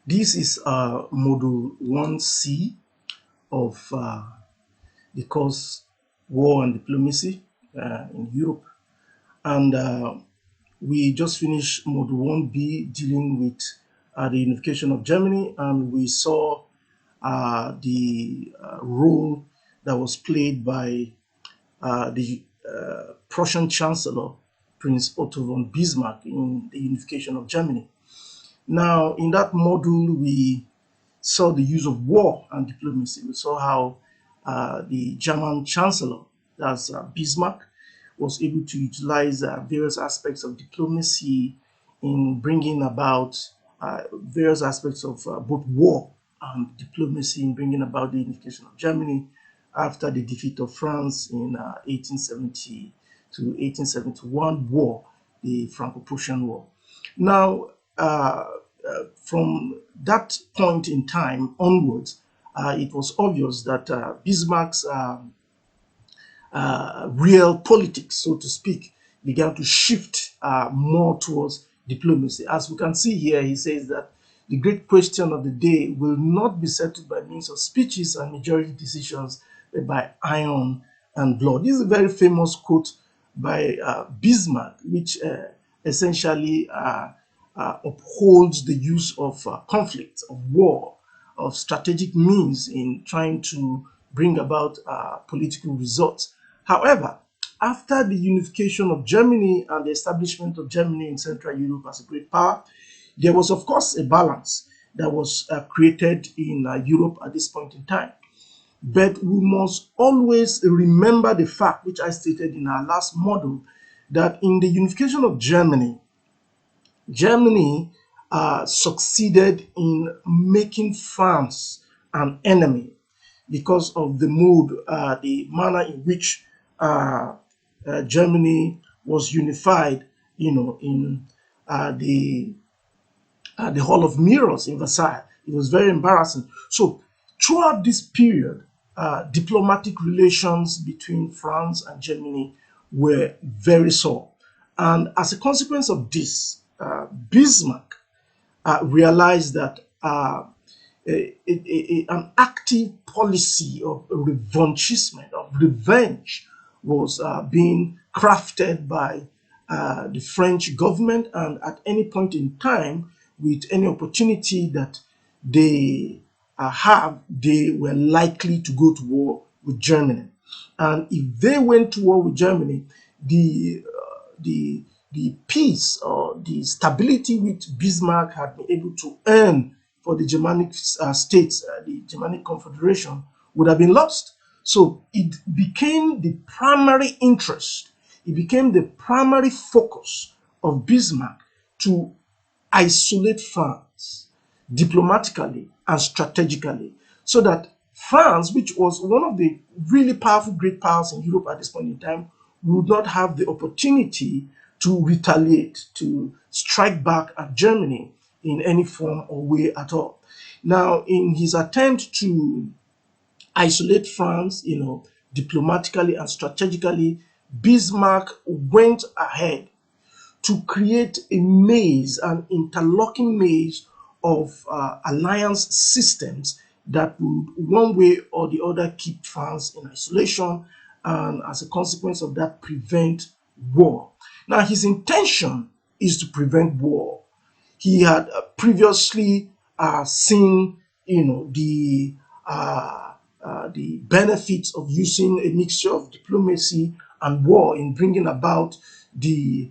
This is Module 1C of the course War and Diplomacy in Europe. And we just finished Module 1B dealing with the unification of Germany, and we saw the role that was played by the Prussian Chancellor, Prince Otto von Bismarck, in the unification of Germany. Now, in that module, we saw the use of war and diplomacy. We saw how the German Chancellor, that's Bismarck, was able to utilize various aspects of diplomacy in bringing about various aspects of both war and diplomacy in bringing about the unification of Germany after the defeat of France in 1870 to 1871 war, the Franco-Prussian War. Now, from that point in time onwards, it was obvious that Bismarck's real politics, so to speak, began to shift more towards diplomacy. As we can see here, he says that the great question of the day will not be settled by means of speeches and majority decisions, but by iron and blood. This is a very famous quote by Bismarck, which essentially upholds the use of conflict, of war, of strategic means in trying to bring about political results. However, after the unification of Germany and the establishment of Germany in Central Europe as a great power, there was, of course, a balance that was created in Europe at this point in time. But we must always remember the fact, which I stated in our last model, that in the unification of Germany, Germany succeeded in making France an enemy because of the mood, the manner in which Germany was unified, in the Hall of Mirrors in Versailles. It was very embarrassing. So throughout this period, diplomatic relations between France and Germany were very sore. And as a consequence of this, Bismarck realized that an active policy of revanchism, of revenge, was being crafted by the French government, and at any point in time, with any opportunity that they have, they were likely to go to war with Germany. And if they went to war with Germany, the peace or the stability which Bismarck had been able to earn for the Germanic states, the Germanic Confederation, would have been lost. So it became the primary interest, it became the primary focus of Bismarck to isolate France diplomatically and strategically, so that France, which was one of the really powerful great powers in Europe at this point in time, would not have the opportunity to retaliate, to strike back at Germany in any form or way at all. Now, in his attempt to isolate France, diplomatically and strategically, Bismarck went ahead to create a maze, an interlocking maze of alliance systems that would, one way or the other, keep France in isolation and, as a consequence of that, prevent war. Now, his intention is to prevent war. He had previously seen, the benefits of using a mixture of diplomacy and war in bringing about the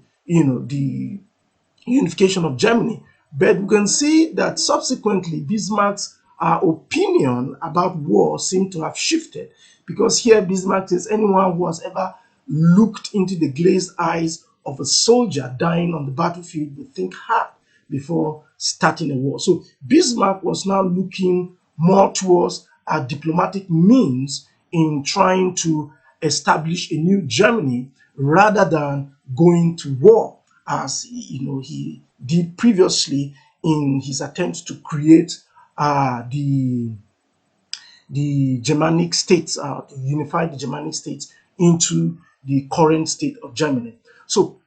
unification of Germany. But we can see that subsequently Bismarck's opinion about war seemed to have shifted, because here Bismarck says anyone who has ever looked into the glazed eyes of a soldier dying on the battlefield would think hard before starting a war. So Bismarck was now looking more towards diplomatic means in trying to establish a new Germany rather than going to war, as he did previously in his attempts to create the Germanic states, to unify the Germanic states into the current state of Germany. So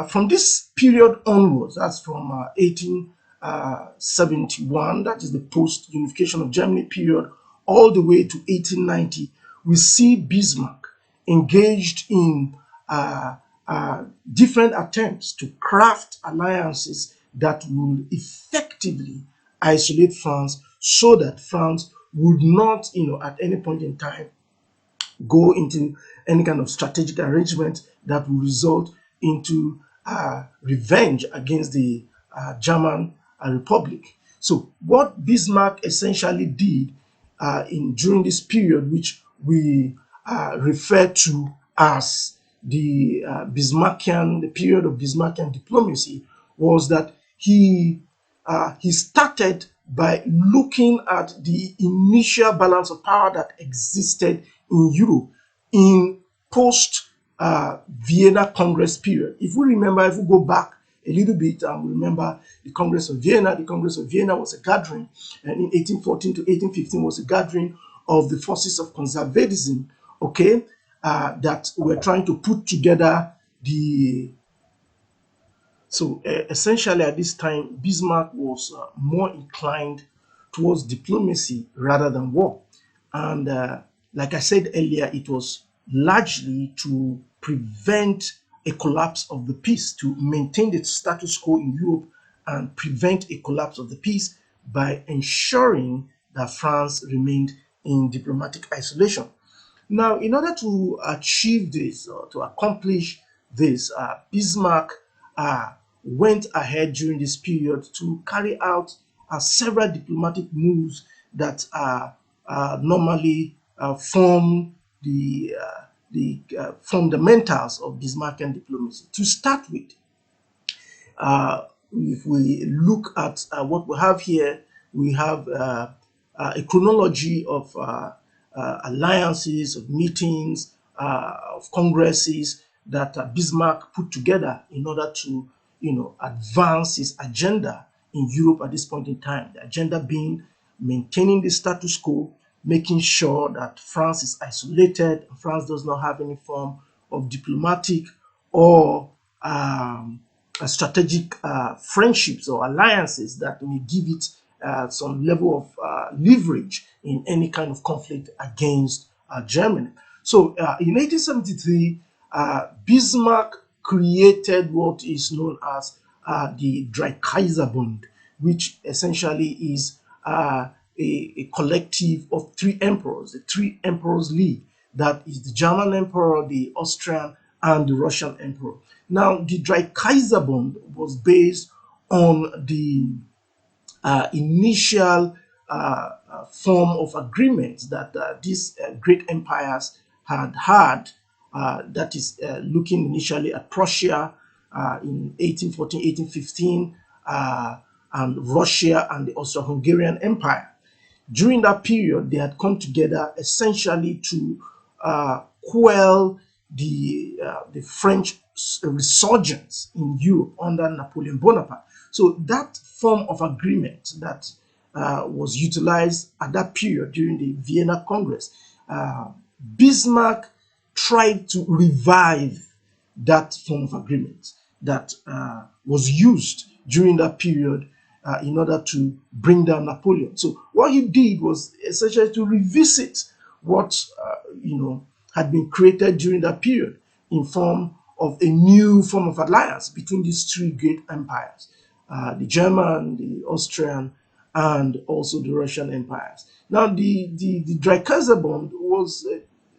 from this period onwards, that's from 1871, that is the post-unification of Germany period, all the way to 1890, we see Bismarck engaged in different attempts to craft alliances that will effectively isolate France so that France would not, at any point in time, go into any kind of strategic arrangement that will result into revenge against the German Republic. So what Bismarck essentially did in during this period, which we refer to as the period of Bismarckian diplomacy, was that he started by looking at the initial balance of power that existed in Europe in post Vienna Congress period. If we remember, if we go back a little bit and remember the Congress of Vienna, the Congress of Vienna was a gathering, and in 1814 to 1815 was a gathering of the forces of conservatism, okay, that were trying to put together the so essentially, at this time, Bismarck was more inclined towards diplomacy rather than war. And like I said earlier, it was largely to prevent a collapse of the peace, to maintain the status quo in Europe and prevent a collapse of the peace by ensuring that France remained in diplomatic isolation. Now, in order to achieve this, or to accomplish this, Bismarck went ahead during this period to carry out several diplomatic moves that normally form the fundamentals of Bismarckian diplomacy. To start with, if we look at what we have here, we have a chronology of alliances, of meetings, of congresses that Bismarck put together in order to, advance his agenda in Europe at this point in time. The agenda being maintaining the status quo, making sure that France is isolated, France does not have any form of diplomatic or strategic friendships or alliances that may give it some level of leverage in any kind of conflict against Germany. So in 1873, Bismarck created what is known as the Dreikaiserbund, which essentially is a collective of three emperors, the three emperors league. That is the German emperor, the Austrian, and the Russian emperor. Now, the Dreikaiserbund was based on the initial form of agreements that these great empires had. That is looking initially at Prussia in 1814, 1815, and Russia and the Austro-Hungarian Empire. During that period, they had come together essentially to quell the French resurgence in Europe under Napoleon Bonaparte. So that form of agreement that was utilized at that period during the Vienna Congress, Bismarck tried to revive that form of agreement that was used during that period in order to bring down Napoleon. So what he did was essentially to revisit what had been created during that period in form of a new form of alliance between these three great empires, the German, the Austrian, and also the Russian empires. Now, the Dreikaiserbund was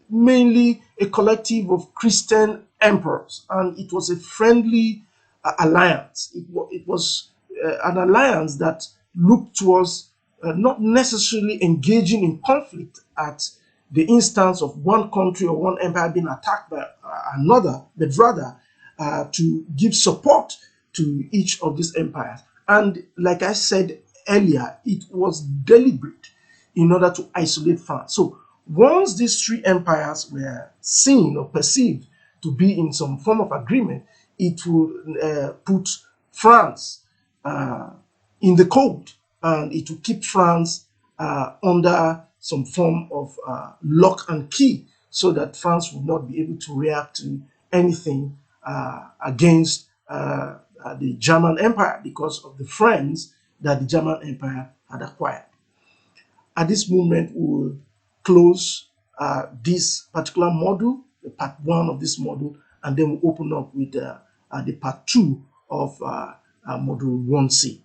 mainly a collective of Christian emperors, and it was a friendly alliance. It was an alliance that looked towards not necessarily engaging in conflict at the instance of one country or one empire being attacked by another, but rather to give support to each of these empires. And like I said earlier, it was deliberate in order to isolate France. So once these three empires were seen or perceived to be in some form of agreement, it would put France in the cold, and it would keep France under some form of lock and key, so that France would not be able to react to anything against the German Empire, because of the friends that the German Empire had acquired. At this moment, we will close this particular module, the part one of this module, and then we'll open up with the part two of module 1C.